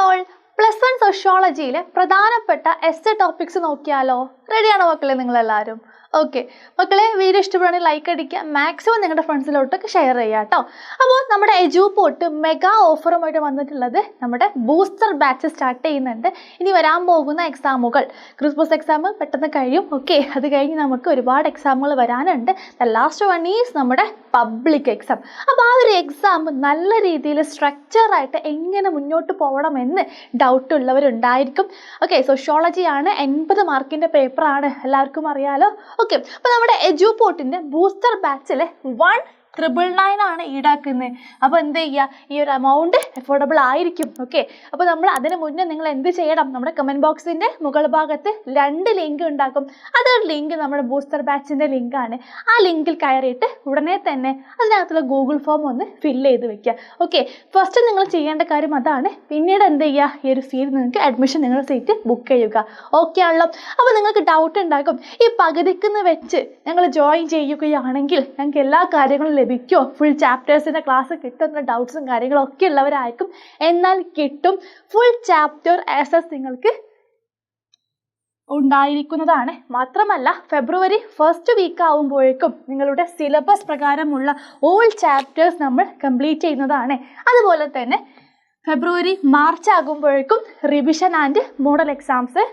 All +1 സോഷ്യോളജിയിലെ പ്രധാനപ്പെട്ട essay topics നോക്കിയാലോ? റെഡിയാണോ മക്കളെ നിങ്ങളെല്ലാവരും? ഓക്കെ മക്കളെ, വീഡിയോ ഇഷ്ടപ്പെടുകയാണെങ്കിൽ ലൈക്ക് അടിക്കുക, മാക്സിമം നിങ്ങളുടെ ഫ്രണ്ട്സിലോട്ടൊക്കെ ഷെയർ ചെയ്യുക കേട്ടോ. അപ്പോൾ നമ്മുടെ എജുപോർട്ട് മെഗാ ഓഫറുമായിട്ട് വന്നിട്ടുള്ളത് നമ്മുടെ ബൂസ്റ്റർ ബാച്ച് സ്റ്റാർട്ട് ചെയ്യുന്നുണ്ട്. ഇനി വരാൻ പോകുന്ന എക്സാമുകൾ, ക്രിസ്മസ് എക്സാം പെട്ടെന്ന് കഴിയും. ഓക്കെ, അത് കഴിഞ്ഞ് നമുക്ക് ഒരുപാട് എക്സാമുകൾ വരാനുണ്ട്. ദ ലാസ്റ്റ് വൺ ഈസ് നമ്മുടെ പബ്ലിക് എക്സാം. അപ്പോൾ ആ ഒരു എക്സാം നല്ല രീതിയിൽ സ്ട്രക്ചറായിട്ട് എങ്ങനെ മുന്നോട്ട് പോകണമെന്ന് ഡൗട്ടുള്ളവരുണ്ടായിരിക്കും. ഓക്കെ, സോഷ്യോളജിയാണ്, 80 മാർക്കിൻ്റെ പേപ്പറാണ്, എല്ലാവർക്കും അറിയാലോ. ഓക്കെ, അപ്പോൾ നമ്മുടെ എജുപോർട്ടിൻ്റെ ബൂസ്റ്റർ ബാച്ചിൽ 1,999 ആണ് ഈടാക്കുന്നത്. അപ്പോൾ എന്ത് ചെയ്യുക, ഈ ഒരു എമൗണ്ട് അഫോർഡബിൾ ആയിരിക്കും. ഓക്കെ, അപ്പോൾ നമ്മൾ അതിന് മുന്നേ നിങ്ങൾ എന്ത് ചെയ്യണം, നമ്മുടെ കമൻറ്റ് ബോക്സിൻ്റെ മുകൾ ഭാഗത്ത് 2 ലിങ്ക് ഉണ്ടാക്കും. അതൊരു ലിങ്ക് നമ്മുടെ ബൂസ്റ്റർ ബാച്ചിൻ്റെ ലിങ്കാണ്. ആ ലിങ്കിൽ കയറിയിട്ട് ഉടനെ തന്നെ അതിനകത്തുള്ള ഗൂഗിൾ ഫോം ഒന്ന് ഫില്ല് ചെയ്ത് വെക്കുക. ഓക്കെ, ഫസ്റ്റ് നിങ്ങൾ ചെയ്യേണ്ട കാര്യം അതാണ്. പിന്നീട് എന്ത് ചെയ്യുക, ഈ ഒരു ഫീൽ നിങ്ങൾക്ക് അഡ്മിഷൻ നിങ്ങളുടെ സീറ്റ് ബുക്ക് ചെയ്യുക. ഓക്കെ ആണല്ലോ? അപ്പോൾ നിങ്ങൾക്ക് ഡൗട്ട് ഉണ്ടാക്കും, ഈ പകുതിക്കുന്ന് വെച്ച് ഞങ്ങൾ ജോയിൻ ചെയ്യുകയാണെങ്കിൽ ഞങ്ങൾക്ക് എല്ലാ കാര്യങ്ങളും ലഭിക്കുമോ, ഫുൾ ചാപ്റ്റേഴ്സിൻ്റെ ക്ലാസ് കിട്ടുന്ന ഡൗട്ട്സും കാര്യങ്ങളും ഒക്കെ ഉള്ളവരായിരിക്കും. എന്നാൽ കിട്ടും. ഫുൾ ചാപ്റ്റർ ആക്സസ് നിങ്ങൾക്ക് ഉണ്ടായിരിക്കുന്നതാണ്. മാത്രമല്ല ഫെബ്രുവരി 1st വീക്ക് ആവുമ്പോഴേക്കും നിങ്ങളുടെ സിലബസ് പ്രകാരമുള്ള ഓൾ ചാപ്റ്റേഴ്സ് നമ്മൾ കംപ്ലീറ്റ് ചെയ്യുന്നതാണ്. അതുപോലെ തന്നെ ഫെബ്രുവരി മാർച്ച് ആകുമ്പോഴേക്കും revision and model exams,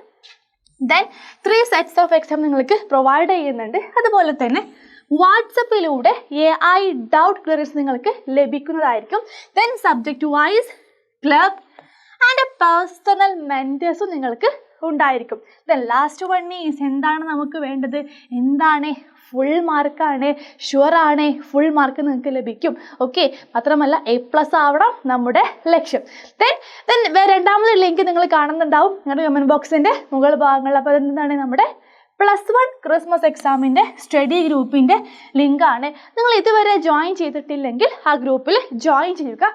then 3 sets of exam നിങ്ങൾക്ക് പ്രൊവൈഡ് ചെയ്യുന്നുണ്ട്. അതുപോലെ തന്നെ വാട്സപ്പിലൂടെ AI ഡൗട്ട് ക്ലിയറൻസ് നിങ്ങൾക്ക് ലഭിക്കുന്നതായിരിക്കും. Then subject wise club and personal മെൻറ്റേഴ്സും നിങ്ങൾക്ക് ഉണ്ടായിരിക്കും. ദെൻ ലാസ്റ്റ് വൺ ഈസ്, എന്താണ് നമുക്ക് വേണ്ടത്, എന്താണ് ഫുൾ മാർക്കാണ്, ഷുവറാണ്, ഫുൾ മാർക്ക് നിങ്ങൾക്ക് ലഭിക്കും. ഓക്കെ, മാത്രമല്ല A+ ആവണം നമ്മുടെ ലക്ഷ്യം. ദെൻ രണ്ടാമത്തെ ലിങ്ക് നിങ്ങൾ കാണുന്നുണ്ടാവും നിങ്ങളുടെ കമൻറ്റ് ബോക്സിൻ്റെ മുകൾ ഭാഗങ്ങളിൽ. അപ്പോൾ അതെന്താണ്, നമ്മുടെ +1 ക്രിസ്മസ് എക്സാമിൻ്റെ സ്റ്റഡി ഗ്രൂപ്പിൻ്റെ ലിങ്കാണ്. നിങ്ങൾ ഇതുവരെ ജോയിൻ ചെയ്തിട്ടില്ലെങ്കിൽ ആ ഗ്രൂപ്പിൽ ജോയിൻ ചെയ്യുക.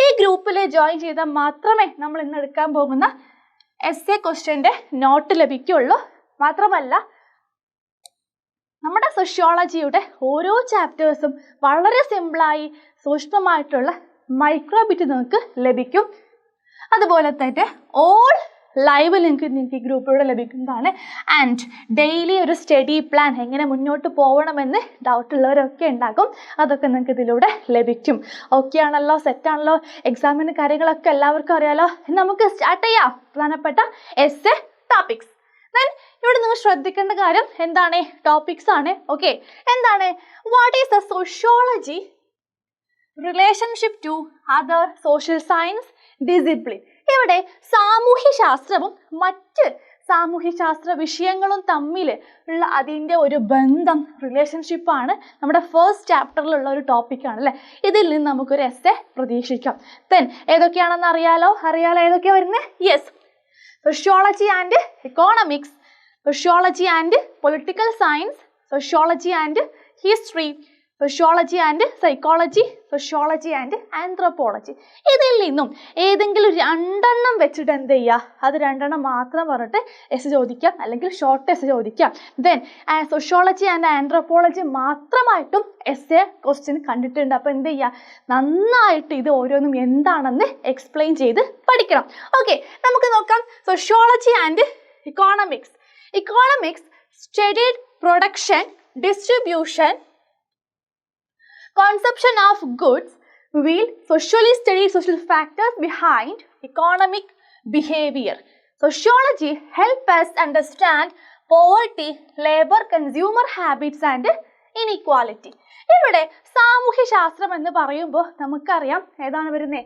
ഈ ഗ്രൂപ്പിൽ ജോയിൻ ചെയ്താൽ മാത്രമേ നമ്മൾ ഇന്ന് എടുക്കാൻ പോകുന്ന എസ്സേ ക്വസ്റ്റ്യൻ്റെ നോട്ട് ലഭിക്കുകയുള്ളൂ. മാത്രമല്ല നമ്മുടെ സോഷ്യോളജിയുടെ ഓരോ ചാപ്റ്റേഴ്സും വളരെ സിമ്പിളായി സൂക്ഷ്മമായിട്ടുള്ള മൈക്രോബിറ്റ് നിങ്ങൾക്ക് ലഭിക്കും. അതുപോലെ തന്നെ ഓൾ ലൈവ് ലിങ്ക് നിങ്ങൾക്ക് ഈ ഗ്രൂപ്പിലൂടെ ലഭിക്കുന്നതാണ്. ആൻഡ് ഡെയിലി ഒരു സ്റ്റഡി പ്ലാൻ, എങ്ങനെ മുന്നോട്ട് പോകണമെന്ന് ഡൗട്ടുള്ളവരൊക്കെ ഉണ്ടാകും, അതൊക്കെ നിങ്ങൾക്ക് ഇതിലൂടെ ലഭിക്കും. ഓക്കെ ആണല്ലോ, സെറ്റാണല്ലോ? എക്സാമിന് കാര്യങ്ങളൊക്കെ എല്ലാവർക്കും അറിയാലോ. നമുക്ക് സ്റ്റാർട്ട് ചെയ്യാം പ്രധാനപ്പെട്ട എസ്സേ ടോപ്പിക്സ്. ദെൻ ഇവിടെ നിങ്ങൾ ശ്രദ്ധിക്കേണ്ട കാര്യം എന്താണ്, ടോപ്പിക്സ് ആണ്. ഓക്കെ, എന്താണ്, what is the sociology relationship to other social science discipline. ഇവിടെ സാമൂഹ്യശാസ്ത്രവും മറ്റ് സാമൂഹ്യശാസ്ത്ര വിഷയങ്ങളും തമ്മിൽ ഉള്ള അതിൻ്റെ ഒരു ബന്ധം, റിലേഷൻഷിപ്പാണ് നമ്മുടെ ഫസ്റ്റ് ചാപ്റ്ററിലുള്ള ഒരു ടോപ്പിക്കാണ് അല്ലേ. ഇതിൽ നിന്ന് നമുക്കൊരു എസ്സേ പ്രതീക്ഷിക്കാം. ദെൻ ഏതൊക്കെയാണെന്ന് അറിയാലോ ഏതൊക്കെയാണ് വരുന്നത്? Yes, sociology and economics, sociology and political science, sociology and history, sociology and psychology, sociology and anthropology. ഇതിൽ നിന്നും ഏതെങ്കിലും 2 വെച്ചിട്ട് എന്ത് ചെയ്യുക, അത് 2 മാത്രം പറഞ്ഞിട്ട് എസ് ചോദിക്കാം, അല്ലെങ്കിൽ ഷോർട്ട് എസ് ചോദിക്കാം. ദെൻ സോഷ്യോളജി ആൻഡ് ആന്ത്രോപോളജി മാത്രമായിട്ടും എസ്സേ ക്വസ്റ്റ്യൻ കണ്ടിട്ടുണ്ട്. അപ്പോൾ എന്ത് ചെയ്യുക, നന്നായിട്ട് ഇത് ഓരോന്നും എന്താണെന്ന് എക്സ്പ്ലെയിൻ ചെയ്ത് പഠിക്കണം. ഓക്കെ, നമുക്ക് നോക്കാം. Sociology and economics. Economics studied production, distribution, consumption of goods, will socially study social factors behind economic behavior. Sociology help us understand poverty, labor, consumer habits and inequality. ഇവിടെ സാമൂഹ്യശാസ്ത്രം എന്ന് പറയുമ്പോൾ നമുക്കറിയാം ഏതാണ് വരുന്നത്,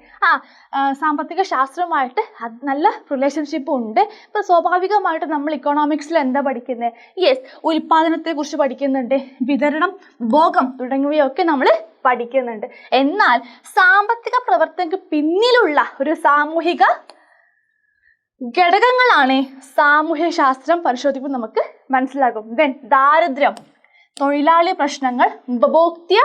സാമ്പത്തിക ശാസ്ത്രമായിട്ട് നല്ല റിലേഷൻഷിപ്പ് ഉണ്ട്. ഇപ്പോൾ സ്വാഭാവികമായിട്ട് നമ്മൾ ഇക്കോണോമിക്സിൽ എന്താ പഠിക്കുന്നത്? യെസ്, ഉൽപാദനത്തെക്കുറിച്ച് പഠിക്കുന്നുണ്ട്, വിതരണം, ഉപഭോഗം തുടങ്ങിയവയൊക്കെ നമ്മൾ പഠിക്കുന്നുണ്ട്. എന്നാൽ സാമ്പത്തിക പ്രവർത്തനങ്ങൾക്ക് പിന്നിലുള്ള ഒരു സാമൂഹിക ഘടകങ്ങളാണ് സാമൂഹ്യശാസ്ത്രം പരിശോധിക്കുമ്പോൾ നമുക്ക് മനസ്സിലാകും. ദെൻ ദാരിദ്ര്യം, തൊഴിലാളി പ്രശ്നങ്ങൾ, ഉപഭോക്തൃ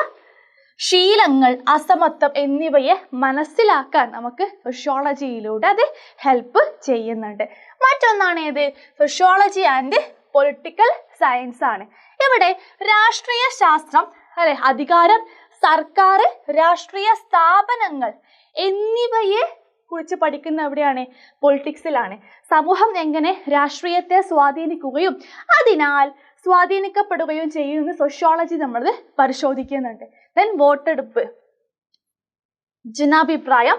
ശീലങ്ങൾ, അസമത്വം എന്നിവയെ മനസ്സിലാക്കാൻ നമുക്ക് സോഷ്യോളജിയിലൂടെ അത് ഹെൽപ്പ് ചെയ്യുന്നുണ്ട്. മറ്റൊന്നാണ് ഏത്, സോഷ്യോളജി ആൻഡ് പൊളിറ്റിക്കൽ സയൻസ് ആണ്. ഇവിടെ രാഷ്ട്രീയ ശാസ്ത്രം അല്ലെ, അധികാരം, സർക്കാർ, രാഷ്ട്രീയ സ്ഥാപനങ്ങൾ എന്നിവയെ കുറിച്ച് പഠിക്കുന്ന എവിടെയാണ്? പൊളിറ്റിക്സിലാണ്. സമൂഹം എങ്ങനെ രാഷ്ട്രീയത്തെ സ്വാധീനിക്കുകയും അതിനാൽ സ്വാധീനിക്കപ്പെടുകയും ചെയ്യുന്ന സോഷ്യോളജി നമ്മൾ പരിശോധിക്കുന്നുണ്ട്. ദെൻ വോട്ടെടുപ്പ്, ജനാഭിപ്രായം,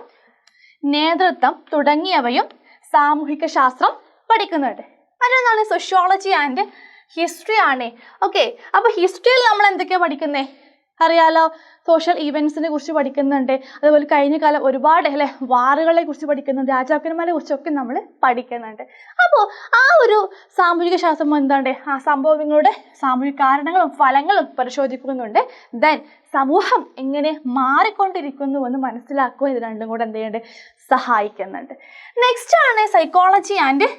നേതൃത്വം തുടങ്ങിയവയും സാമൂഹിക ശാസ്ത്രം പഠിക്കുന്നുണ്ട്. അതിനൊന്നാണ് സോഷ്യോളജി ആൻഡ് ഹിസ്റ്ററി ആണ്. ഓക്കെ, അപ്പൊ ഹിസ്റ്ററിയിൽ നമ്മൾ എന്തൊക്കെയാണ് പഠിക്കുന്നത് അറിയാലോ? സോഷ്യൽ ഈവൻസിനെ കുറിച്ച് പഠിക്കുന്നുണ്ട്. അതുപോലെ കഴിഞ്ഞ കാലം ഒരുപാട് അല്ലെ വാറുകളെ കുറിച്ച് പഠിക്കുന്നുണ്ട്, രാജാക്കന്മാരെ കുറിച്ചൊക്കെ നമ്മൾ പഠിക്കുന്നുണ്ട്. അപ്പോൾ ആ ഒരു സാമൂഹിക ശാസ്ത്രം എന്താണ്? ആ സംഭവങ്ങളുടെ സാമൂഹിക കാരണങ്ങളും ഫലങ്ങളും പരിശോധിക്കുന്നുണ്ട്. ദെൻ സമൂഹം എങ്ങനെ മാറിക്കൊണ്ടിരിക്കുന്നു എന്ന് മനസ്സിലാക്കുക. ഇത് രണ്ടും കൂടെ എന്ത് ചെയ്യുന്നുണ്ട്? സഹായിക്കുന്നുണ്ട്. നെക്സ്റ്റ് ആണ് psychology and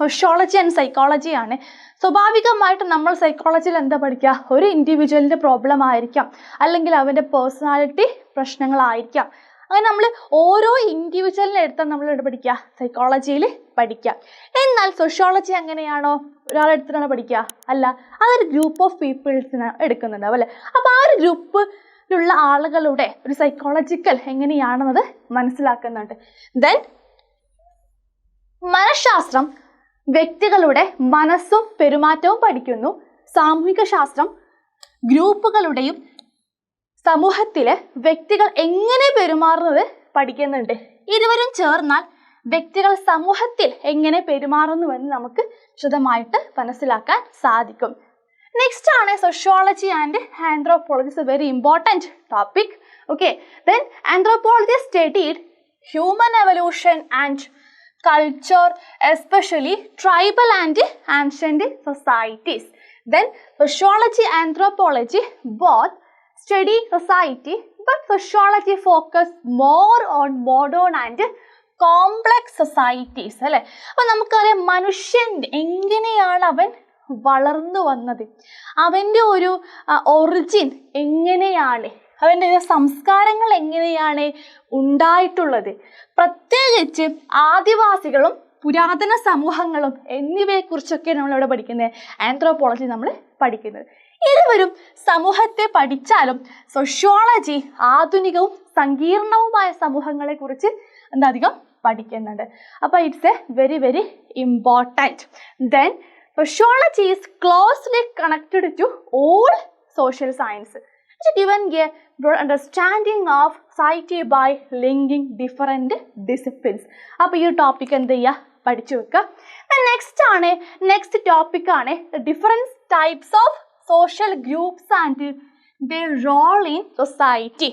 sociology and psychology ആണ്. സ്വാഭാവികമായിട്ട് നമ്മൾ സൈക്കോളജിയിൽ എന്താ പഠിക്കുക? ഒരു ഇൻഡിവിജ്വലിൻ്റെ പ്രോബ്ലം ആയിരിക്കാം, അല്ലെങ്കിൽ അവൻ്റെ പേഴ്സണാലിറ്റി പ്രശ്നങ്ങളായിരിക്കാം. അങ്ങനെ നമ്മൾ ഓരോ ഇൻഡിവിജ്വലിനെ എടുത്താൽ നമ്മൾ ഇവിടെ പഠിക്കുക, സൈക്കോളജിയിൽ പഠിക്കുക. എന്നാൽ സോഷ്യോളജി അങ്ങനെയാണോ? ഒരാളെടുത്തിട്ടാണ് പഠിക്കുക? അല്ല, അതൊരു ഗ്രൂപ്പ് ഓഫ് പീപ്പിൾസിന് എടുക്കുന്നുണ്ടാവും അല്ലേ? അപ്പോൾ ആ ഒരു ഗ്രൂപ്പിലുള്ള ആളുകളുടെ ഒരു സൈക്കോളജിക്കൽ എങ്ങനെയാണെന്നത് മനസ്സിലാക്കുന്നുണ്ട്. ദെൻ മനഃശാസ്ത്രം വ്യക്തികളുടെ മനസ്സും പെരുമാറ്റവും പഠിക്കുന്നു. സാമൂഹിക ശാസ്ത്രം ഗ്രൂപ്പുകളുടെയും സമൂഹത്തിലെ വ്യക്തികൾ എങ്ങനെ പെരുമാറുന്നത് പഠിക്കുന്നുണ്ട്. ഇരുവരും ചേർന്നാൽ വ്യക്തികൾ സമൂഹത്തിൽ എങ്ങനെ പെരുമാറുന്നുവെന്ന് നമുക്ക് വിശദമായിട്ട് മനസ്സിലാക്കാൻ സാധിക്കും. നെക്സ്റ്റ് ആണ് sociology and anthropology. Is A very important topic. Okay, then anthropology studied human evolution and culture, especially tribal and ancient societies. Then sociology, anthropology both study society, but sociology focus more on modern and complex societies. അല്ലേ? അപ്പോൾ നമുക്കറിയാം മനുഷ്യൻ എങ്ങനെയാണ് അവൻ വളർന്നു വന്നത്, അവൻ്റെ ഒരു ഒറിജിൻ എങ്ങനെയാണ്, അവൻ്റെ സംസ്കാരങ്ങൾ എങ്ങനെയാണ് ഉണ്ടായിട്ടുള്ളത്, പ്രത്യേകിച്ച് ആദിവാസികളും പുരാതന സമൂഹങ്ങളും എന്നിവയെക്കുറിച്ചൊക്കെ നമ്മളിവിടെ പഠിക്കുന്നത്. ആന്ത്രോപോളജി നമ്മൾ പഠിക്കുന്നത്. ഇരുവരും സമൂഹത്തെ പഠിച്ചാലും സോഷ്യോളജി ആധുനികവും സങ്കീർണവുമായ സമൂഹങ്ങളെക്കുറിച്ച് അധികം പഠിക്കുന്നുണ്ട്. അപ്പോൾ it's a very very important. Then sociology is closely connected to all social science. It's given a broad understanding of society by linking different disciplines. അപ്പോൾ ഈ ടോപ്പിക് എന്ത് ചെയ്യുക? പഠിച്ചു വെക്കുക. നെക്സ്റ്റ് ടോപ്പിക് ആണ് different types of social groups and their role in society.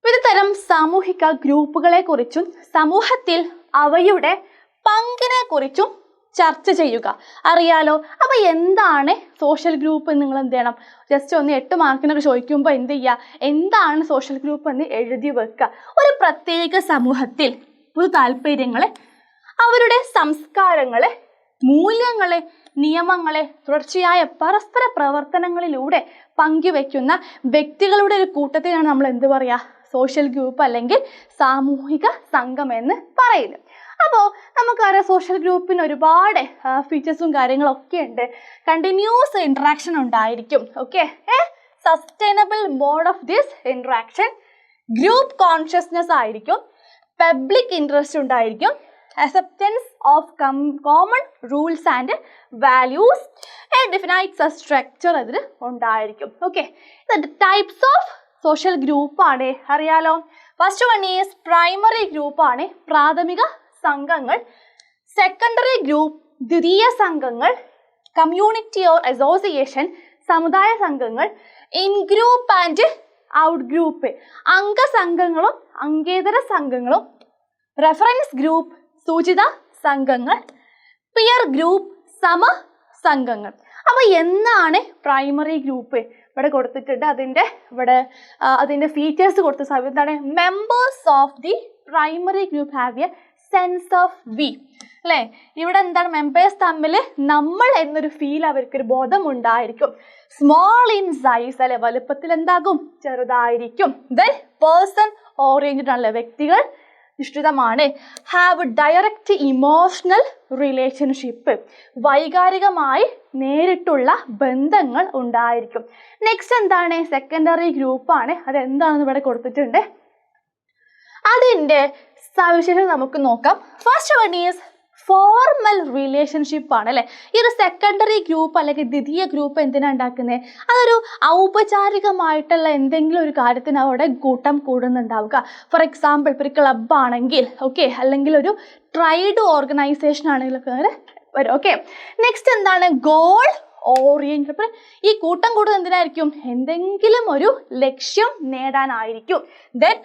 വിവിധതരം സാമൂഹിക ഗ്രൂപ്പുകളെ കുറിച്ചും സമൂഹത്തിൽ അവയുടെ പങ്കിനെ കുറിച്ചും ചർച്ച ചെയ്യുക. അറിയാലോ? അപ്പോൾ എന്താണ് സോഷ്യൽ ഗ്രൂപ്പ് എന്ന് നിങ്ങൾ എന്ത് ചെയ്യണം? ജസ്റ്റ് ഒന്ന് 8 മാർക്കിനൊക്കെ ചോദിക്കുമ്പോൾ എന്ത് ചെയ്യുക? എന്താണ് സോഷ്യൽ ഗ്രൂപ്പ് എന്ന് എഴുതി വെക്കുക. ഒരു പ്രത്യേക സമൂഹത്തിൽ പൊതു താല്പര്യങ്ങളെ, അവരുടെ സംസ്കാരങ്ങളെ, മൂല്യങ്ങളെ, നിയമങ്ങളെ തുടർച്ചയായ പരസ്പര പ്രവർത്തനങ്ങളിലൂടെ പങ്കുവെക്കുന്ന വ്യക്തികളുടെ ഒരു കൂട്ടത്തിനാണ് നമ്മൾ എന്ത് പറയുക? സോഷ്യൽ ഗ്രൂപ്പ് അല്ലെങ്കിൽ സാമൂഹിക സംഘം എന്ന് പറയുന്നത്. അപ്പോൾ നമുക്കറിയാം സോഷ്യൽ ഗ്രൂപ്പിന് ഒരുപാട് ഫീച്ചേഴ്സും കാര്യങ്ങളൊക്കെ ഉണ്ട്. കണ്ടിന്യൂസ് ഇൻട്രാക്ഷൻ ഉണ്ടായിരിക്കും. Okay, sustainable mode of this interaction, group consciousness ആയിരിക്കും, പബ്ലിക് ഇൻട്രസ്റ്റ് ഉണ്ടായിരിക്കും, acceptance of common rules and values, a definite structure അതിൽ ഉണ്ടായിരിക്കും. Okay, types of social group ആണ് അറിയാലോ. First one is primary group ആണ്, പ്രാഥമിക സംഘങ്ങൾ. സെക്കൻഡറി ഗ്രൂപ്പ് ദ്വിതീയ സംഘങ്ങൾ. കമ്മ്യൂണിറ്റി ഓർ അസോസിയേഷൻ സമുദായ സംഘങ്ങൾ. In group and out group അംഗസംഘങ്ങളും അംഗേതര സംഘങ്ങളും. റെഫറൻസ് ഗ്രൂപ്പ് സൂചിത സംഘങ്ങൾ. പിയർ ഗ്രൂപ്പ് സമ സംഘങ്ങൾ. അപ്പോൾ എന്താണ് പ്രൈമറി ഗ്രൂപ്പ്? ഇവിടെ കൊടുത്തിട്ടുണ്ട്. അതിൻ്റെ ഫീച്ചേഴ്സ് കൊടുത്ത എന്താണ്? Members of the primary group have a sense of we. അല്ലേ? ഇവിടെ എന്താണ്? മെമ്പേഴ്സ് തമ്മിൽ നമ്മൾ എന്നൊരു ഫീൽ, അവർക്കൊരു ബോധം ഉണ്ടായിരിക്കും. സ്മോൾ ഇൻ സൈസ് അല്ലെ, വലുപ്പത്തിൽ എന്താകും? ചെറുതായിരിക്കും. ദെൻ പേഴ്സൺ ഓറിയന്റഡ് ആണല്ലേ, വ്യക്തികൾ നിഷ്ഠിതമാണ്. ഹാവ് ഡയറക്റ്റ് ഇമോഷണൽ റിലേഷൻഷിപ്പ്, വൈകാരികമായി നേരിട്ടുള്ള ബന്ധങ്ങൾ ഉണ്ടായിരിക്കും. നെക്സ്റ്റ് എന്താണ്? സെക്കൻഡറി ഗ്രൂപ്പാണ്. അതെന്താണെന്ന് ഇവിടെ കൊടുത്തിട്ടുണ്ട്. അതിൻ്റെ സവിശേഷത നമുക്ക് നോക്കാം. First one is formal relationship ആണ് അല്ലേ. ഈ ഒരു സെക്കൻഡറി ഗ്രൂപ്പ് അല്ലെങ്കിൽ ദ്വിതീയ ഗ്രൂപ്പ് എന്തിനാണ് ഉണ്ടാക്കുന്നത്? അതൊരു ഔപചാരികമായിട്ടുള്ള എന്തെങ്കിലും ഒരു കാര്യത്തിന് അവിടെ കൂട്ടം കൂടുന്നുണ്ടാവുക. ഫോർ എക്സാമ്പിൾ ഇപ്പോൾ ഒരു ക്ലബ് ആണെങ്കിൽ ഓക്കെ, അല്ലെങ്കിൽ ഒരു ട്രൈഡ് ഓർഗനൈസേഷൻ ആണെങ്കിലൊക്കെ അങ്ങനെ വരും. ഓക്കെ, നെക്സ്റ്റ് എന്താണ്? Goal oriented. അപ്പോൾ ഈ കൂട്ടം കൂടുന്നത് എന്തിനായിരിക്കും? എന്തെങ്കിലും ഒരു ലക്ഷ്യം നേടാനായിരിക്കും. Then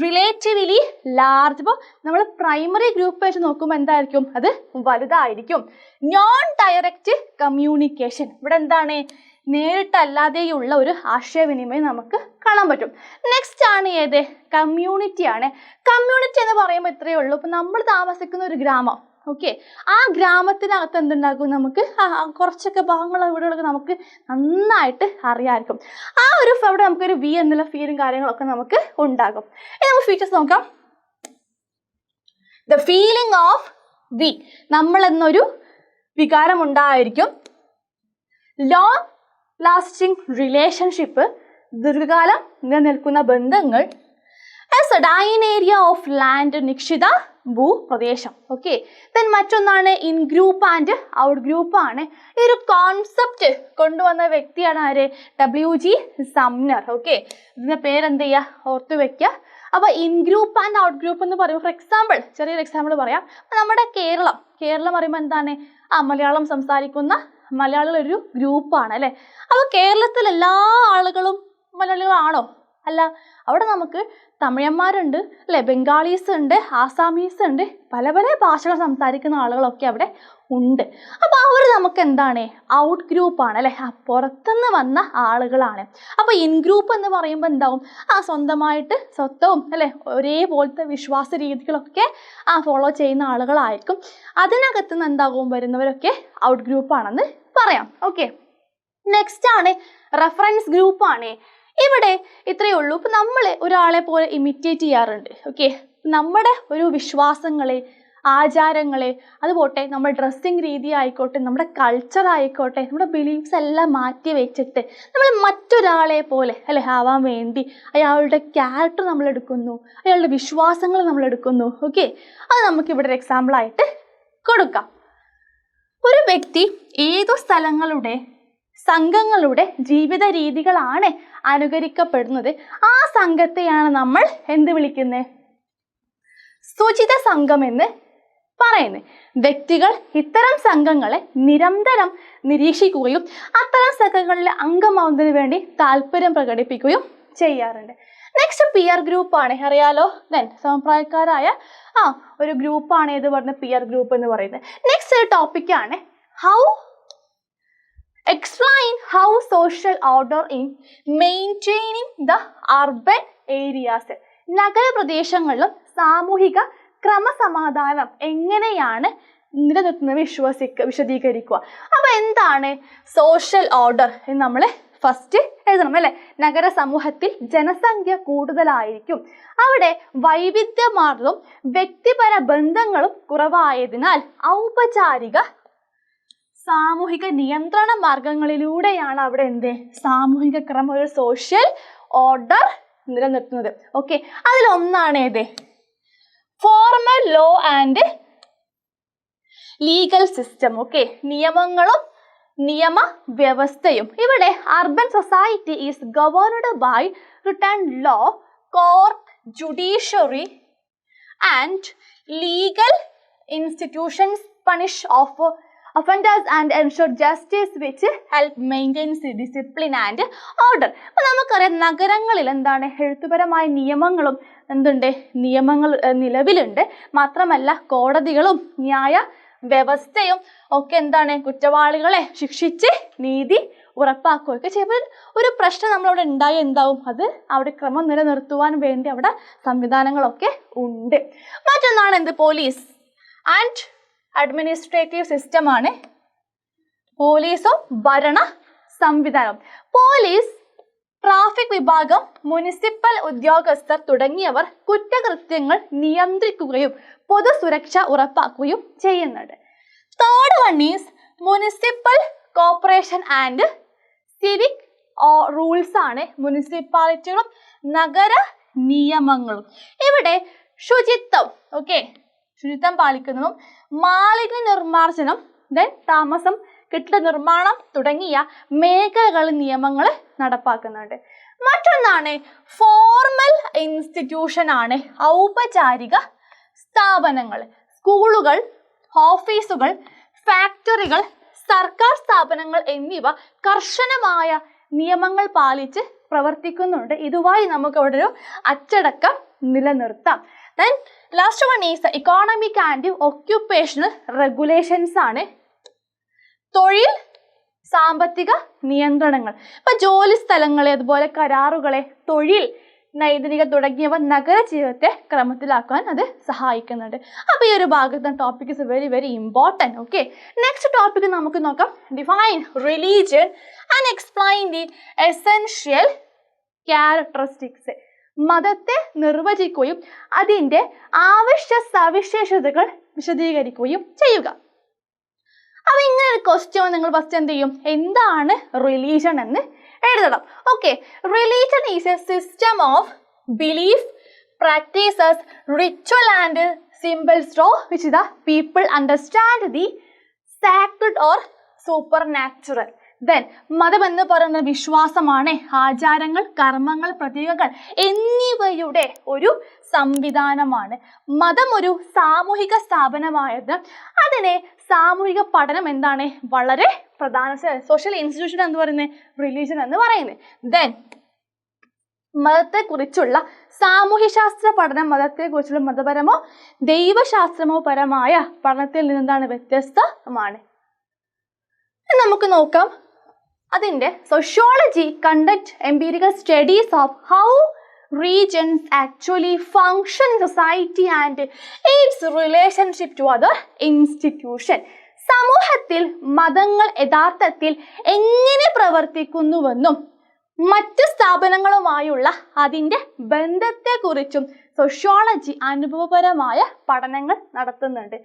relatively large. ഇപ്പോൾ നമ്മൾ പ്രൈമറി ഗ്രൂപ്പ് വെച്ച് നോക്കുമ്പോൾ എന്തായിരിക്കും? അത് വലുതായിരിക്കും. Non direct communication. ഇവിടെ എന്താണ്? നേരിട്ടല്ലാതെയുള്ള ഒരു ആശയവിനിമയം നമുക്ക് കാണാൻ പറ്റും. നെക്സ്റ്റ് ആണ് ഏത്? കമ്മ്യൂണിറ്റി ആണ്. കമ്മ്യൂണിറ്റി എന്ന് പറയുമ്പോൾ ഇത്രയേ ഉള്ളൂ. ഇപ്പം നമ്മൾ താമസിക്കുന്ന ഒരു ഗ്രാമം, ഓക്കെ, ആ ഗ്രാമത്തിനകത്ത് എന്തുണ്ടാകും? നമുക്ക് കുറച്ചൊക്കെ ഭാഗങ്ങൾ വീടുകളൊക്കെ നമുക്ക് നന്നായിട്ട് അറിയാമായിരിക്കും. ആ ഒരു അവിടെ നമുക്കൊരു വി എന്നുള്ള ഫീലും കാര്യങ്ങളൊക്കെ നമുക്ക് ഉണ്ടാകും. ഇനി നമുക്ക് ഫീച്ചേഴ്സ് നോക്കാം. ദ ഫീലിംഗ് ഓഫ് വി, നമ്മൾ എന്നൊരു വികാരം ഉണ്ടായിരിക്കും. ലോങ് ലാസ്റ്റിംഗ് റിലേഷൻഷിപ്പ്, ദീർഘകാലം നിലനിൽക്കുന്ന ബന്ധങ്ങൾ. As a defined area of land, നിക്ഷിത ഭൂപ്രദേശം. ഓക്കെ, ദെൻ മറ്റൊന്നാണ് in group and out group ആണ്. ഈ ഒരു കോൺസെപ്റ്റ് കൊണ്ടുവന്ന വ്യക്തിയാണ് ആര്? WG Sumner. ഓക്കെ, ഇതിന്റെ പേരെന്ത് ചെയ്യുക? ഓർത്തു വെക്കുക. അപ്പോൾ in group and out group എന്ന് പറയുമ്പോൾ ഫോർ എക്സാമ്പിൾ, ചെറിയൊരു എക്സാമ്പിൾ പറയാം. നമ്മുടെ കേരളം പറയുമ്പോൾ എന്താണ്? മലയാളം സംസാരിക്കുന്ന മലയാളികൾ ഒരു ഗ്രൂപ്പാണ് അല്ലേ. അപ്പോൾ കേരളത്തിൽ എല്ലാ ആളുകളും മലയാളികളാണോ? അല്ല, അവിടെ നമുക്ക് തമിഴന്മാരുണ്ട് അല്ലേ, ബംഗാളീസ് ഉണ്ട്, ആസാമീസ് ഉണ്ട്, പല പല ഭാഷകൾ സംസാരിക്കുന്ന ആളുകളൊക്കെ അവിടെ ഉണ്ട്. അപ്പോൾ അവർ നമുക്ക് എന്താണ്? ഔട്ട് ഗ്രൂപ്പാണ് അല്ലേ, പുറത്തുനിന്ന് വന്ന ആളുകളാണ്. അപ്പോൾ ഇൻ ഗ്രൂപ്പ് എന്ന് പറയുമ്പോൾ എന്താവും? സ്വന്തമായിട്ട് സ്വത്വവും അല്ലേ ഒരേപോലത്തെ വിശ്വാസ രീതികളൊക്കെ ഫോളോ ചെയ്യുന്ന ആളുകളായിരിക്കും. അതിനകത്ത് നിന്ന് എന്താകും? വരുന്നവരൊക്കെ ഔട്ട് ഗ്രൂപ്പാണെന്ന് പറയാം. ഓക്കെ, നെക്സ്റ്റ് ആണ് റെഫറൻസ് ഗ്രൂപ്പാണ്. ഇവിടെ ഇത്രയേ ഉള്ളൂ. ഇപ്പം നമ്മൾ ഒരാളെ പോലെ ഇമിറ്റേറ്റ് ചെയ്യാറുണ്ട്. ഓക്കെ, നമ്മുടെ ഒരു വിശ്വാസങ്ങളെ, ആചാരങ്ങളെ, അതുപോട്ടെ നമ്മുടെ ഡ്രസ്സിങ് രീതി ആയിക്കോട്ടെ, നമ്മുടെ കൾച്ചർ ആയിക്കോട്ടെ, നമ്മുടെ ബിലീഫ്സ് എല്ലാം മാറ്റി വെച്ചിട്ട് നമ്മൾ മറ്റൊരാളെ പോലെ അല്ലെ ആവാൻ വേണ്ടി അയാളുടെ ക്യാരക്ടർ നമ്മൾ എടുക്കുന്നു, അയാളുടെ വിശ്വാസങ്ങൾ നമ്മൾ എടുക്കുന്നു. ഓക്കെ, അത് നമുക്കിവിടെ ഒരു എക്സാമ്പിളായിട്ട് കൊടുക്കാം. ഒരു വ്യക്തി ഏതു സംഘങ്ങളുടെ ജീവിത രീതികളാണ് അനുകരിക്കപ്പെടുന്നത്, ആ സംഘത്തെയാണ് നമ്മൾ എന്ത് വിളിക്കുന്നത്? സുചിത സംഘം എന്ന് പറയുന്നത്. വ്യക്തികൾ ഇത്തരം സംഘങ്ങളെ നിരന്തരം നിരീക്ഷിക്കുകയും അത്തരം സംഘങ്ങളിലെ അംഗമാവുന്നതിന് വേണ്ടി താല്പര്യം പ്രകടിപ്പിക്കുകയും ചെയ്യാറുണ്ട്. നെക്സ്റ്റ് പിയർ ഗ്രൂപ്പാണ്, അറിയാലോ. ദെൻ സമപ്രായക്കാരായ ഒരു ഗ്രൂപ്പാണ് ഏത് പറഞ്ഞ പിയർ ഗ്രൂപ്പ് എന്ന് പറയുന്നത്. നെക്സ്റ്റ് ടോപ്പിക്കാണ് explain how social order in maintaining the urban areas. നഗരപ്രദേശങ്ങളിലും സാമൂഹിക ക്രമസമാധാനം എങ്ങനെയാണ് നിലനിർത്തുന്നത് വിശദീകരിക്കുക. അപ്പോൾ എന്താണ് സോഷ്യൽ ഓർഡർ എന്ന് നമ്മൾ ഫസ്റ്റ് എഴുതണം അല്ലേ. നഗര സമൂഹത്തിൽ ജനസംഖ്യ കൂടുതലായിരിക്കും, അവിടെ വൈവിധ്യമാർന്നതും വ്യക്തിപര ബന്ധങ്ങളും കുറവായതിനാൽ ഔപചാരിക സാമൂഹിക നിയന്ത്രണ മാർഗങ്ങളിലൂടെയാണ് അവിടെ എന്ത് സാമൂഹിക ക്രമം, ഒരു സോഷ്യൽ ഓർഡർ നിലനിർത്തുന്നത്. ഓക്കെ, അതിലൊന്നാണ് ഏത്? Formal law and legal system. Okay, നിയമങ്ങളും നിയമവ്യവസ്ഥയും. ഇവിടെ urban society is governed by written law, court, judiciary and legal institutions punish offenders and ensure justice which help maintains discipline and order. അപ്പോൾ നമുക്കറിയാം നഗരങ്ങളിൽ എന്താണ് എഴുത്തുപരമായ നിയമങ്ങളും നിയമങ്ങൾ നിലവിലുണ്ട്. മാത്രമല്ല കോടതികളും ന്യായ വ്യവസ്ഥയും ഒക്കെ എന്താണ് കുറ്റവാളികളെ ശിക്ഷിച്ച് നീതി ഉറപ്പാക്കുകയൊക്കെ ചെയ്യുമ്പോൾ ഒരു പ്രശ്നം നമ്മളവിടെ ഉണ്ടായി എന്താവും, അത് അവിടെ ക്രമം നിലനിർത്തുവാൻ വേണ്ടി അവിടെ സംവിധാനങ്ങളൊക്കെ ഉണ്ട്. മറ്റൊന്നാണ് എന്ത്? പോലീസ് ആൻഡ് അഡ്മിനിസ്ട്രേറ്റീവ് സിസ്റ്റം ആണ്. പോലീസും ഭരണ സംവിധാനവും. പോലീസ്, ട്രാഫിക് വിഭാഗം, മുനിസിപ്പൽ ഉദ്യോഗസ്ഥർ തുടങ്ങിയവർ കുറ്റകൃത്യങ്ങൾ നിയന്ത്രിക്കുകയും പൊതുസുരക്ഷ ഉറപ്പാക്കുകയും ചെയ്യുന്നുണ്ട്. Third one is municipal corporation and civic rules ആണ്. മുനിസിപ്പാലിറ്റികളും നഗര നിയമങ്ങളും. ഇവിടെ ശുചിത്വം, ഓക്കെ, ശുചിത്വം പാലിക്കുന്നതും മാലിന്യ നിർമ്മാർജ്ജനം, ദെൻ താമസം, കെട്ടിട നിർമ്മാണം തുടങ്ങിയ മേഖലകളിൽ നിയമങ്ങൾ നടപ്പാക്കുന്നുണ്ട്. മറ്റൊന്നാണ് ഫോർമൽ ഇൻസ്റ്റിറ്റ്യൂഷൻ ആണ്, ഔപചാരിക സ്ഥാപനങ്ങൾ. സ്കൂളുകൾ, ഓഫീസുകൾ, ഫാക്ടറികൾ, സർക്കാർ സ്ഥാപനങ്ങൾ എന്നിവ കർശനമായ നിയമങ്ങൾ പാലിച്ച് പ്രവർത്തിക്കുന്നുണ്ട്. ഇതുമായി നമുക്ക് അവിടെ ഒരു അച്ചടക്കം നിലനിർത്താം. Then last one is economic and occupational regulations ആണ്. തൊഴിൽ സാമ്പത്തിക നിയന്ത്രണങ്ങൾ. ഇപ്പൊ ജോലി സ്ഥലങ്ങളെ, അതുപോലെ കരാറുകളെ, തൊഴിൽ, നൈതിക തുടങ്ങിയവ നഗര ജീവിതത്തെ ക്രമത്തിലാക്കാൻ അത് സഹായിക്കുന്നുണ്ട്. അപ്പൊ ഈ ഒരു ഭാഗത്തെ topic is very very important. Okay, next topic നമുക്ക് നോക്കാം. Define religion and explain the essential characteristics. മതത്തെ നിർവചിക്കുകയും അതിൻ്റെ ആവശ്യ സവിശേഷതകൾ വിശദീകരിക്കുകയും ചെയ്യുക. അപ്പൊ ഇങ്ങനെ ഒരു ക്വസ്റ്റ്യൻ നിങ്ങൾ ഫസ്റ്റ് എന്ത് ചെയ്യും, എന്താണ് റിലീജിയൻ എന്ന് എഴുതണം. Okay, religion is a system of belief, practices, ritual and symbols through which the people understand the sacred or supernatural. Then മതം എന്ന് പറയുന്ന വിശ്വാസമാണ്, ആചാരങ്ങൾ, കർമ്മങ്ങൾ, പ്രതീകങ്ങൾ എന്നിവയുടെ ഒരു സംവിധാനമാണ്. മതം ഒരു സാമൂഹിക സ്ഥാപനമായത് അതിനെ സാമൂഹിക പഠനം എന്താണ് വളരെ പ്രധാന സോഷ്യൽ ഇൻസ്റ്റിറ്റ്യൂഷൻ എന്ന് പറയുന്നത് റിലീജിയൻ എന്ന് പറയുന്നത്. ദെൻ മതത്തെക്കുറിച്ചുള്ള സാമൂഹ്യശാസ്ത്ര പഠനം മതത്തെക്കുറിച്ചുള്ള മതപരമോ ദൈവശാസ്ത്രമോ പരമായ പഠനത്തിൽ നിന്നെന്താണ് വ്യത്യസ്തമാണ്. നമുക്ക് നോക്കാം. അതിൻ്റെ sociology conduct empirical studies of how regions actually function in society and its relationship to other institution. സമൂഹത്തിൽ മതങ്ങൾ യഥാർത്ഥത്തിൽ എങ്ങനെ പ്രവർത്തിക്കുന്നുവെന്നും മറ്റ് സ്ഥാപനങ്ങളുമായുള്ള അതിൻ്റെ ബന്ധത്തെക്കുറിച്ചും സോഷ്യോളജി അനുഭവപരമായ പഠനങ്ങൾ നടത്തുന്നുണ്ട്.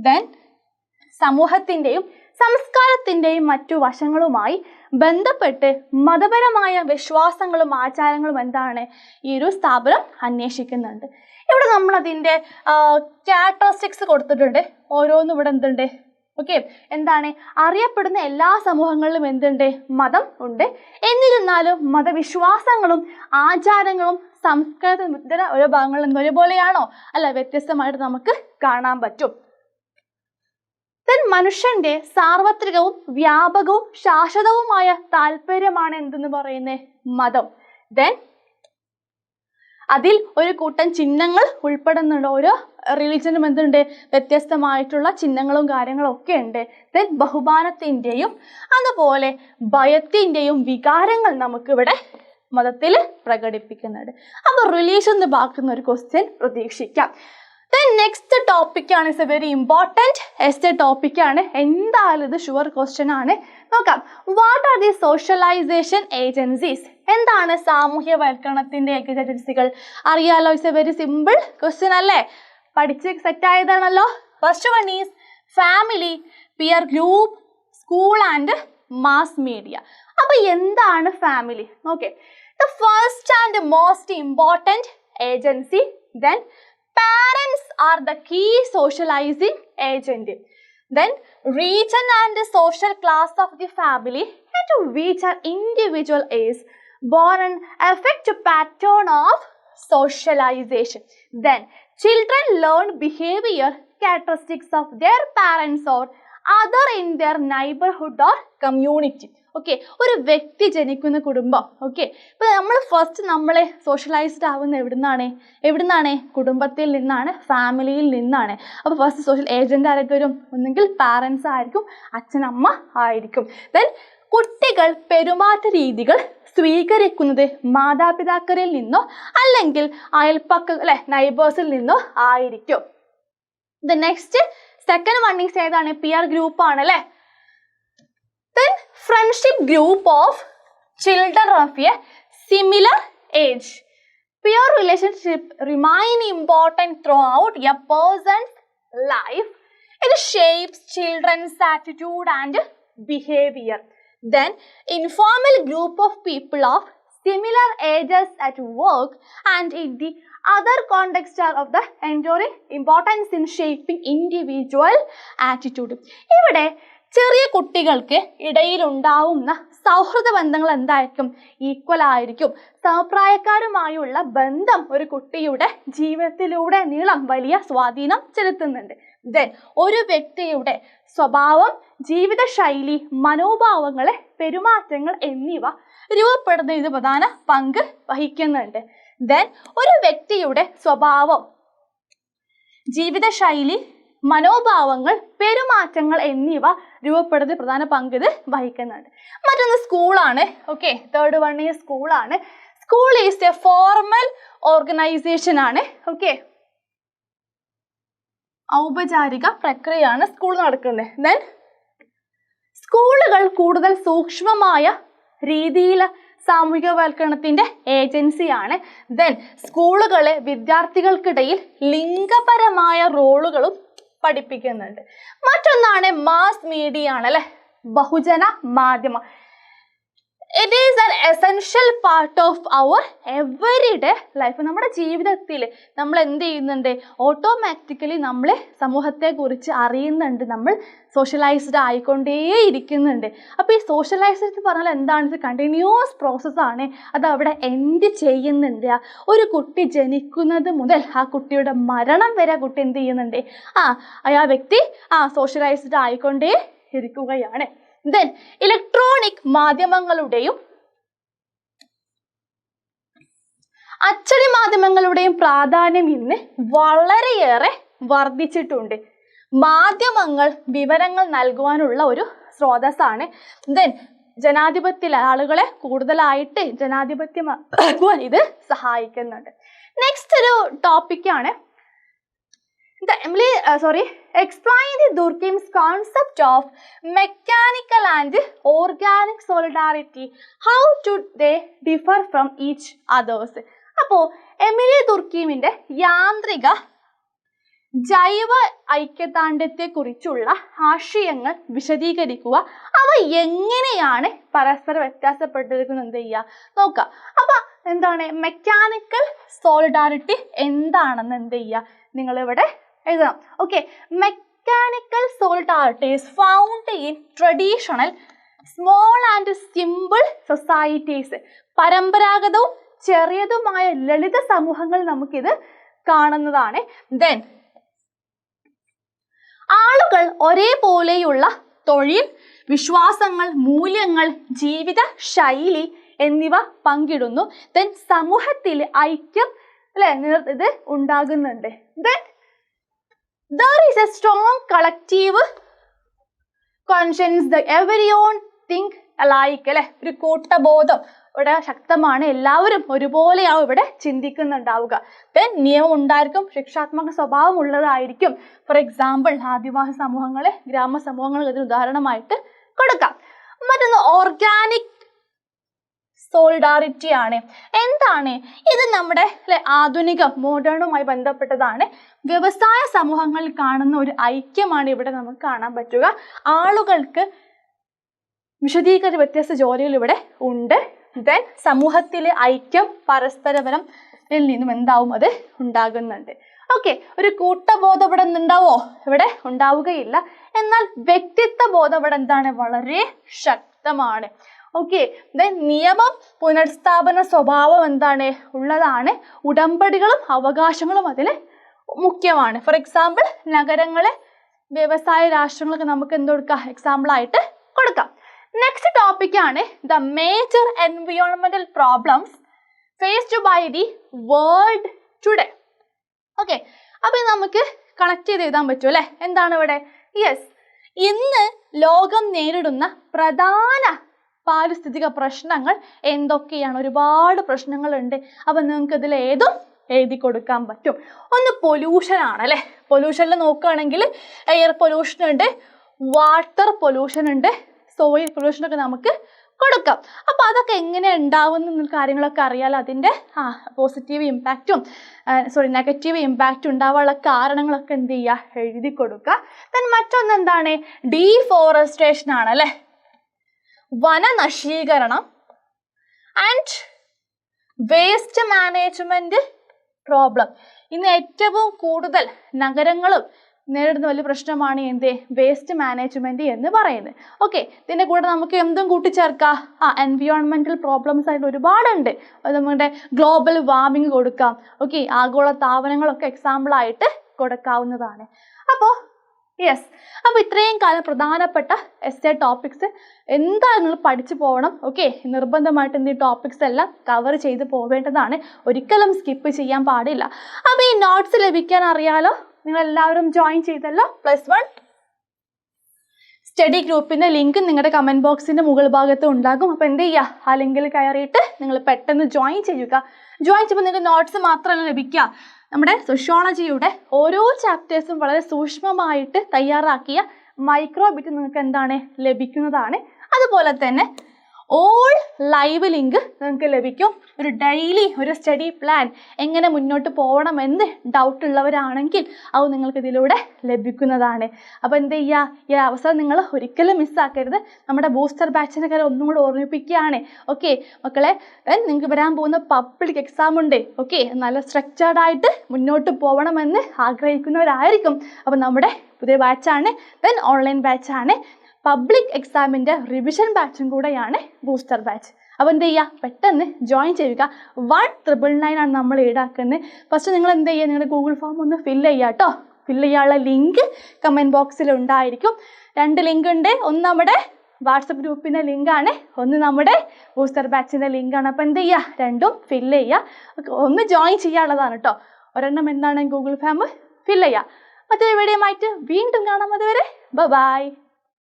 ദെൻ സമൂഹത്തിൻ്റെയും സംസ്കാരത്തിൻ്റെയും മറ്റു വശങ്ങളുമായി ബന്ധപ്പെട്ട് മതപരമായ വിശ്വാസങ്ങളും ആചാരങ്ങളും എന്താണ് ഈ ഒരു സ്ഥാപനം അന്വേഷിക്കുന്നുണ്ട്. ഇവിടെ നമ്മൾ അതിൻ്റെ ക്യാരക്ടറിസ്റ്റിക്സ് കൊടുത്തിട്ടുണ്ട്. ഓരോന്നും ഇവിടെ എന്തുണ്ട്, ഓക്കെ, എന്താണ് അറിയപ്പെടുന്ന എല്ലാ സമൂഹങ്ങളിലും എന്തുണ്ട്, മതം ഉണ്ട്. എന്നിരുന്നാലും മതവിശ്വാസങ്ങളും ആചാരങ്ങളും സംസ്കാരത്തിലും ഇത്തരം ഓരോ ഭാഗങ്ങളിലും ഒരുപോലെയാണോ, അല്ല വ്യത്യസ്തമായിട്ട് നമുക്ക് കാണാൻ പറ്റും. മനുഷ്യന്റെ സാർവത്രികവും വ്യാപകവും ശാശ്വതവുമായ താല്പര്യമാണ് എന്തെന്ന് പറയുന്നത് മതം. ദെൻ അതിൽ ഒരു കൂട്ടം ചിഹ്നങ്ങൾ ഉൾപ്പെടുന്നുണ്ട്. ഓരോ റിലീജിയനും എന്തുണ്ട്, വ്യത്യസ്തമായിട്ടുള്ള ചിഹ്നങ്ങളും കാര്യങ്ങളും ഒക്കെ ഉണ്ട്. ദെൻ ബഹുമാനത്തിൻ്റെയും അതുപോലെ ഭയത്തിൻ്റെയും വികാരങ്ങൾ നമുക്കിവിടെ മതത്തിൽ പ്രകടിപ്പിക്കുന്നുണ്ട്. അപ്പോൾ റിലീജിയൻ എന്ന് പാക്കുന്ന ഒരു ക്വസ്റ്റ്യൻ പ്രതീക്ഷിക്കാം. ദെൻ നെക്സ്റ്റ് ടോപ്പിക്കാണ്, it's a very important essay ടോപ്പിക്കാണ്. എന്തായാലും ഇത് ഷുവർ ക്വസ്റ്റ്യൻ ആണ്. നോക്കാം. What are the socialization agencies? എന്താണ് സാമൂഹ്യവൽക്കരണത്തിൻ്റെ ഏജൻസികൾ? അറിയാലോ, it's a very simple question അല്ലേ, പഠിച്ച് സെറ്റ് ആയതാണല്ലോ. First one is family, peer group, school and mass media. അപ്പോൾ എന്താണ് family? Okay, the first and most important agency. Then parents are the key socializing agent. Then region and social class of the family into which an individual is born and affect pattern of socialization. Then children learn behavior characteristics of their parents or other in their neighborhood or community. Okay, ഒരു വ്യക്തി ജനിക്കുന്ന കുടുംബം. Okay, ഇപ്പൊ നമ്മൾ first നമ്മളെ socialised ആവുന്ന എവിടുന്നാണ് കുടുംബത്തിൽ നിന്നാണ്, ഫാമിലിയിൽ നിന്നാണ്. അപ്പോൾ ഫസ്റ്റ് സോഷ്യൽ ഏജന്റ് ആയിട്ട് വരും, ഒന്നെങ്കിൽ പാരൻസ് ആയിരിക്കും, അച്ഛനമ്മ ആയിരിക്കും. ദെൻ കുട്ടികൾ പെരുമാറ്റ രീതികൾ സ്വീകരിക്കുന്നത് മാതാപിതാക്കളിൽ നിന്നോ അല്ലെങ്കിൽ നൈബേഴ്സിൽ നിന്നോ ആയിരിക്കും. The next second one is ഏതാണ്? പിയർ ഗ്രൂപ്പ് ആണ് അല്ലേ. Then friendship group of children of a similar age. Peer relationship remain important throughout a person's life. It shapes children's attitude and behavior. Then informal group of people of similar ages at work and in the other contexts are of the enduring importance in shaping individual attitude. ഇവിടെ ചെറിയ കുട്ടികൾക്ക് ഇടയിൽ ഉണ്ടാവുന്ന സൗഹൃദ ബന്ധങ്ങൾ എന്തായിരിക്കും? Equal ആയിരിക്കും. സമപ്രായക്കാരുമായുള്ള ബന്ധം ഒരു കുട്ടിയുടെ ജീവിതത്തിലൂടെ നീളം വലിയ സ്വാധീനം ചെലുത്തുന്നുണ്ട്. ദെൻ ഒരു വ്യക്തിയുടെ സ്വഭാവം, ജീവിതശൈലി, മനോഭാവങ്ങളെ, പെരുമാറ്റങ്ങൾ എന്നിവ രൂപപ്പെടുന്നതിന് പ്രധാന പങ്ക് വഹിക്കുന്നുണ്ട്. ദെൻ ഒരു വ്യക്തിയുടെ സ്വഭാവം, ജീവിതശൈലി, മനോഭാവങ്ങൾ, പെരുമാറ്റങ്ങൾ എന്നിവ രൂപപ്പെടുന്നതിൽ പ്രധാന പങ്ക് ഇത് വഹിക്കുന്നുണ്ട്. മറ്റൊന്ന് സ്കൂളാണ്. ഓക്കെ, തേർഡ് വൺ ഈ സ്കൂളാണ്. School is A formal organisation ആണ്. ഓക്കെ, ഔപചാരിക പ്രക്രിയയാണ് സ്കൂൾ നടക്കുന്നത്. ദെൻ സ്കൂളുകൾ കൂടുതൽ സൂക്ഷ്മമായ രീതിയിൽ സാമൂഹികവൽക്കരണത്തിന്റെ ഏജൻസിയാണ്. ദെൻ സ്കൂളുകളെ വിദ്യാർത്ഥികൾക്കിടയിൽ ലിംഗപരമായ റോളുകളും പഠിപ്പിക്കുന്നുണ്ട്. മറ്റൊന്നാണ് മാസ് മീഡിയ ആണ് അല്ലെ, ബഹുജന മാധ്യമം. It is an essential part of our everyday life. നമ്മുടെ ജീവിതത്തിൽ നമ്മൾ എന്ത് ചെയ്യുന്നുണ്ട്? ഓട്ടോമാറ്റിക്കലി നമ്മൾ സമൂഹത്തെക്കുറിച്ച് അറിയുന്നുണ്ട്, നമ്മൾ സോഷ്യലൈസ്ഡ് ആയിക്കൊണ്ടേയിരിക്കുന്നുണ്ട്. അപ്പോൾ ഈ സോഷ്യലൈസ്ഡ് പറഞ്ഞാൽ എന്താണ്? ഇത് കണ്ടിന്യൂസ് പ്രോസസ്സാണ്. അത് അവിടെ എൻഡ് ചെയ്യുന്നുണ്ട്. ഒരു കുട്ടി ജനിക്കുന്നത് മുതൽ ആ കുട്ടിയുടെ മരണം വരെ ആ കുട്ടി എന്ത് ചെയ്യുന്നുണ്ട്? ആ വ്യക്തി സോഷ്യലൈസ്ഡ് ആയിക്കൊണ്ടേ ഇരിക്കുകയാണ്. ദെൻ ഇലക്ട്രോണിക് മാധ്യമങ്ങളുടെയും അച്ചടി മാധ്യമങ്ങളുടെയും പ്രാധാന്യം ഇന്ന് വളരെയേറെ വർദ്ധിച്ചിട്ടുണ്ട്. മാധ്യമങ്ങൾ വിവരങ്ങൾ നൽകുവാനുള്ള ഒരു സ്രോതസ്സാണ്. ദെൻ ജനാധിപത്യത്തിലെ ആളുകളെ കൂടുതലായിട്ട് ജനാധിപത്യമാക്കുവാൻ ഇത് സഹായിക്കുന്നുണ്ട്. നെക്സ്റ്റ് ഒരു ടോപ്പിക്കാണ് explain the Durkheim's concept of mechanical and organic solidarity. How do they differ from each others? അപ്പോൾ എമിലി ദുർക്കീമിന്റെ യാന്ത്രിക ജൈവ ഐക്യദാർഢ്യത്തെക്കുറിച്ചുള്ള ആശയങ്ങൾ വിശദീകരിക്കുക. അവ എങ്ങനെയാണ് പരസ്പരം വ്യത്യാസപ്പെട്ടിരിക്കുന്നത് എന്ത് ചെയ്യുക നോക്കുക. അപ്പൊ എന്താണ് മെക്കാനിക്കൽ സോളിഡാരിറ്റി എന്താണെന്ന് എന്ത് ചെയ്യുക നിങ്ങളിവിടെ എഴുതണം. Okay, mechanical solidarity is found in traditional small and simple societies. പരമ്പരാഗതവും ചെറിയതുമായ ലളിത സമൂഹങ്ങൾ നമുക്കിത് കാണുന്നതാണ്. ദെൻ ആളുകൾ ഒരേപോലെയുള്ള തൊഴിൽ, വിശ്വാസങ്ങൾ, മൂല്യങ്ങൾ, ജീവിത ശൈലി എന്നിവ പങ്കിടുന്നു. ദെൻ സമൂഹത്തിൽ ഐക്യം ഇത് ഉണ്ടാകുന്നുണ്ട്. Then there is a strong collective conscience, the everyone think alike അല്ലെ, ഒരു കൂട്ടബോധം ഇവിടെ ശക്തമാണ്. എല്ലാവരും ഒരുപോലെയാവും ഇവിടെ ചിന്തിക്കുന്നുണ്ടാവുക. ദെൻ നിയമം ഉണ്ടായിരിക്കും, ശിക്ഷാത്മക സ്വഭാവം ഉള്ളതായിരിക്കും. ഫോർ എക്സാമ്പിൾ ആദിവാസി സമൂഹങ്ങളെ, ഗ്രാമ സമൂഹങ്ങൾ ഇതിന് ഉദാഹരണമായിട്ട് കൊടുക്കാം. മറ്റൊന്ന് ഓർഗാനിക് സോളിഡാരിറ്റി ആണ്. എന്താണ് ഇത്? നമ്മുടെ ആധുനിക മോഡേണുമായി ബന്ധപ്പെട്ടതാണ്. വ്യവസായ സമൂഹങ്ങളിൽ കാണുന്ന ഒരു ഐക്യമാണ് ഇവിടെ നമുക്ക് കാണാൻ പറ്റുക. ആളുകൾക്ക് വിശദീകരിച്ച വ്യത്യസ്ത ജോലികൾ ഇവിടെ ഉണ്ട്. ദെൻ സമൂഹത്തിലെ ഐക്യം പരസ്പരപരം നിന്നും എന്താവും അത് ഉണ്ടാകുന്നുണ്ട്. ഓക്കെ, ഒരു കൂട്ടബോധം ഇവിടെ ഉണ്ടാവോ? ഇവിടെ ഉണ്ടാവുകയില്ല. എന്നാൽ വ്യക്തിത്വ ബോധം ഇവിടെ എന്താണ്? വളരെ ശക്തമാണ്. ഓക്കെ, ദെൻ നിയമം പുനഃസ്ഥാപന സ്വഭാവം എന്താണ് ഉള്ളതാണ്. ഉടമ്പടികളും അവകാശങ്ങളും അതിൽ മുഖ്യമാണ്. ഫോർ എക്സാമ്പിൾ നഗരങ്ങളെ, വ്യവസായ രാഷ്ട്രങ്ങളൊക്കെ നമുക്ക് എന്ത് കൊടുക്കാം? എക്സാമ്പിൾ ആയിട്ട് കൊടുക്കാം. നെക്സ്റ്റ് ടോപ്പിക്കാണ് ദ മേജർ എൻവയോൺമെന്റൽ problems faced by the world today. Okay, അപ്പൊ നമുക്ക് കണക്ട് ചെയ്ത് എഴുതാൻ പറ്റും അല്ലെ? എന്താണ് ഇവിടെ? യെസ്, ഇന്ന് ലോകം നേരിടുന്ന പ്രധാന പാരിസ്ഥിതിക പ്രശ്നങ്ങൾ എന്തൊക്കെയാണ്? ഒരുപാട് പ്രശ്നങ്ങളുണ്ട്. അപ്പൊ നിങ്ങൾക്ക് ഇതിൽ ഏതും എഴുതി കൊടുക്കാൻ പറ്റും. ഒന്ന് പൊല്യൂഷൻ ആണ് അല്ലെ. പൊല്യൂഷനിൽ നോക്കുകയാണെങ്കിൽ എയർ പൊല്യൂഷൻ ഉണ്ട്, വാട്ടർ പൊല്യൂഷൻ ഉണ്ട്, സോയിൽ പൊല്യൂഷൻ ഒക്കെ നമുക്ക് കൊടുക്കാം. അപ്പൊ അതൊക്കെ എങ്ങനെ ഉണ്ടാവുന്ന കാര്യങ്ങളൊക്കെ അറിയാലോ. അതിൻ്റെ പോസിറ്റീവ് ഇമ്പാക്റ്റും നെഗറ്റീവ് ഇമ്പാക്റ്റും ഉണ്ടാവാനുള്ള കാരണങ്ങളൊക്കെ എന്ത് ചെയ്യുക? എഴുതി കൊടുക്കുക. ദെൻ മറ്റൊന്ന് എന്താണ്? ഡീഫോറസ്റ്റേഷൻ ആണ് അല്ലെ. വനനശീകരണം ആൻഡ് വേസ്റ്റ് മാനേജ്മെന്റ് പ്രോബ്ലം. ഇന്ന് ഏറ്റവും കൂടുതൽ നഗരങ്ങളും നേരിടുന്ന വലിയ പ്രശ്നമാണ് എന്ത്? വേസ്റ്റ് മാനേജ്മെന്റ് എന്ന് പറയുന്നത്. ഓക്കെ, ഇതിൻ്റെ കൂടെ നമുക്ക് എന്തും കൂട്ടിച്ചേർക്കാം. എൻവിയോൺമെന്റൽ പ്രോബ്ലംസ് ആയിട്ട് ഒരുപാടുണ്ട്. നമ്മുടെ ഗ്ലോബൽ വാർമിംഗ് കൊടുക്കാം. ഓക്കെ, ആഗോള താപനങ്ങളൊക്കെ എക്സാമ്പിൾ ആയിട്ട് കൊടുക്കാവുന്നതാണ്. അപ്പോൾ യെസ്, അപ്പോൾ ഇത്രയും കാലം പ്രധാനപ്പെട്ട എസ്സേ ടോപ്പിക്സ് എന്തായാലും നിങ്ങൾ പഠിച്ചു പോകണം. ഓക്കെ, നിർബന്ധമായിട്ട് ഈ ടോപ്പിക്സ് എല്ലാം കവർ ചെയ്ത് പോവേണ്ടതാണ്. ഒരിക്കലും സ്കിപ്പ് ചെയ്യാൻ പാടില്ല. അപ്പോൾ ഈ നോട്ട്സ് ലഭിക്കാൻ അറിയാലോ, നിങ്ങളെല്ലാവരും ജോയിൻ ചെയ്തല്ലോ. +1 സ്റ്റഡി ഗ്രൂപ്പിൻ്റെ ലിങ്ക് നിങ്ങളുടെ കമൻറ്റ് ബോക്സിൻ്റെ മുകൾ ഭാഗത്ത് ഉണ്ടാകും. അപ്പോൾ എന്ത് ചെയ്യുക, ആ ലിങ്കിൽ കയറിയിട്ട് നിങ്ങൾ പെട്ടെന്ന് ജോയിൻ ചെയ്യുക. ജോയിൻ ചെയ്യുമ്പോൾ നിങ്ങൾക്ക് നോട്ട്സ് മാത്രമല്ല ലഭിക്കുക, നമ്മുടെ സോഷ്യോളജിയുടെ ഓരോ ചാപ്റ്റേഴ്സും വളരെ സൂക്ഷ്മമായിട്ട് തയ്യാറാക്കിയ മൈക്രോബിറ്റ് നിങ്ങൾക്ക് എന്താണ് ലഭിക്കുന്നതാണ്. അതുപോലെ തന്നെ ഓൾ ലൈവ് ലിങ്ക് നിങ്ങൾക്ക് ലഭിക്കും. ഒരു ഡെയിലി ഒരു സ്റ്റഡി പ്ലാൻ എങ്ങനെ മുന്നോട്ട് പോകണമെന്ന് ഡൗട്ട് ഉള്ളവരാണെങ്കിൽ അത് നിങ്ങൾക്ക് ഇതിലൂടെ ലഭിക്കുന്നതാണ്. അപ്പോൾ എന്ത് ചെയ്യുക, ഈ അവസരം നിങ്ങൾ ഒരിക്കലും മിസ്സാക്കരുത്. നമ്മുടെ ബൂസ്റ്റർ ബാച്ചിൻ്റെ കാര്യം ഒന്നും കൂടെ ഓർമ്മിപ്പിക്കുകയാണ്. ഓക്കെ മക്കളെ, നിങ്ങൾക്ക് വരാൻ പോകുന്ന പബ്ലിക് എക്സാം ഉണ്ട്. ഓക്കെ, നല്ല സ്ട്രക്ചേർഡ് ആയിട്ട് മുന്നോട്ട് പോകണമെന്ന് ആഗ്രഹിക്കുന്നവരായിരിക്കും. അപ്പോൾ നമ്മുടെ പുതിയ ബാച്ചാണ്, ഓൺലൈൻ ബാച്ചാണ്. പബ്ലിക് എക്സാമിൻ്റെ റിവിഷൻ ബാച്ചും കൂടെയാണ് ബൂസ്റ്റർ ബാച്ച്. അപ്പോൾ എന്ത് ചെയ്യുക, പെട്ടെന്ന് ജോയിൻ ചെയ്യുക. 1,999 ആണ് നമ്മൾ ഈടാക്കുന്നത്. ഫസ്റ്റ് നിങ്ങൾ എന്ത് ചെയ്യുക, നിങ്ങളുടെ ഗൂഗിൾ ഫോം ഒന്ന് ഫില്ല് ചെയ്യുക കേട്ടോ. ഫില്ല് ചെയ്യാനുള്ള ലിങ്ക് കമൻറ്റ് ബോക്സിൽ ഉണ്ടായിരിക്കും. 2 ലിങ്ക് ഉണ്ട്. ഒന്ന് നമ്മുടെ വാട്സപ്പ് ഗ്രൂപ്പിൻ്റെ ലിങ്കാണ്, ഒന്ന് നമ്മുടെ ബൂസ്റ്റർ ബാച്ചിൻ്റെ ലിങ്കാണ്. അപ്പോൾ എന്ത് ചെയ്യുക, രണ്ടും ഫില്ല് ചെയ്യുക. ഒന്ന് ജോയിൻ ചെയ്യാനുള്ളതാണ് കേട്ടോ. ഒരെണ്ണം എന്താണ് ഗൂഗിൾ ഫോം ഫില്ല് ചെയ്യുക. മറ്റൊരു വീഡിയോ ആയിട്ട് വീണ്ടും കാണാം. അതുവരെ ബൈ.